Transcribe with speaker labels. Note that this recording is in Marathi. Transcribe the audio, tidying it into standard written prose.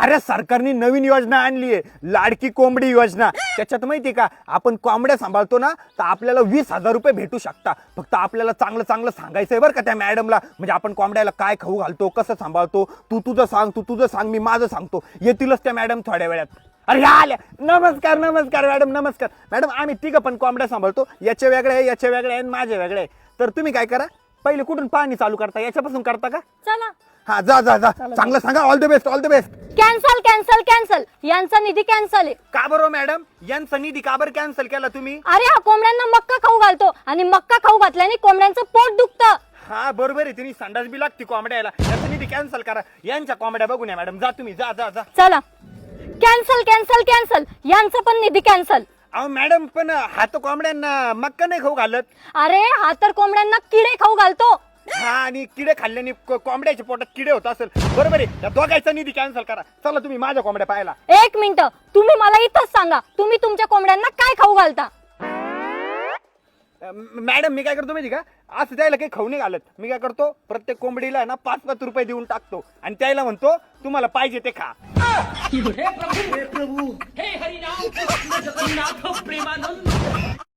Speaker 1: अरे सरकारने नवीन योजना आणली आहे, लाडकी कोंबडी योजना. त्याच्यात माहिती का, आपण कोंबड्या सांभाळतो ना तर आपल्याला 20,000 रुपये भेटू शकता. फक्त आपल्याला चांगलं चांगलं सांगायचंय बरं का त्या मॅडमला. म्हणजे आपण कोंबड्याला काय खाऊ घालतो, कसं सांभाळतो, तू तुझं सांग, मी माझं सांगतो. येतीलच त्या मॅडम थोड्या वेळात. अरे ह्या आल्या. नमस्कार नमस्कार मॅडम, नमस्कार मॅडम. आम्ही तिघं पण कोंबड्या सांभाळतो. याचे वेगळे आहे, याचे वेगळे आहे, माझे वेगळे आहे. तर तुम्ही काय करा, पहिले कुठून पाणी चालू करता, याच्यापासून करता का?
Speaker 2: चला.
Speaker 1: हा जा जा जा, चांगलं सांगा. All the best, all the best.
Speaker 2: Cancel cancel cancel, यांचा निधी कॅन्सल आहे.
Speaker 1: का बरं मॅडम, यांचा निधी का बरं कॅन्सल केला तुम्ही?
Speaker 2: अरे हा कोंबड्यांना मक्का खाऊ घालतो आणि मक्का खाऊ घातल्याने कोंबड्यांचं पोट दुखतं.
Speaker 1: हा बरोबर आहे, तुम्ही संडास बी लागते कोंबड्याला. याचा निधी कॅन्सल करा. यांच्या कोंबड्या बघून या मॅडम. जा तुम्ही, जा जा जा.
Speaker 2: चला. कॅन्सल कॅन्सल कॅन्सल, यांचं पण निधी कॅन्सल.
Speaker 1: अहो मॅडम, पण हा तर कोंबड्यांना मक्का नाही खाऊ घालत.
Speaker 2: अरे हा तर कोंबड्यांना किडे खाऊ घालतो.
Speaker 1: हा, आणि किडे खाल्ल्याने कोंबड्याच्या पोटात किडे होत असेल. बरोबर आहे, या दोघांचा निधी कॅन्सल करा. चला तुम्ही माझ्या कोंबड्या पाहायला.
Speaker 2: एक मिनिट, तुम्ही मला इथंच सांगा, तुम्ही तुमच्या कोंबड्यांना काय खाऊ घालता?
Speaker 1: मॅडम मी काय करतो माहिती का, असं त्याला काही खाऊ नाही घालत. मी काय करतो, प्रत्येक कोंबडीला ना 5-5 रुपये देऊन टाकतो आणि त्याला म्हणतो तुम्हाला पाहिजे ते खा.
Speaker 3: हे प्रभु हे हरिनाम कृष्ण जगन्नाथ प्रेमानंद.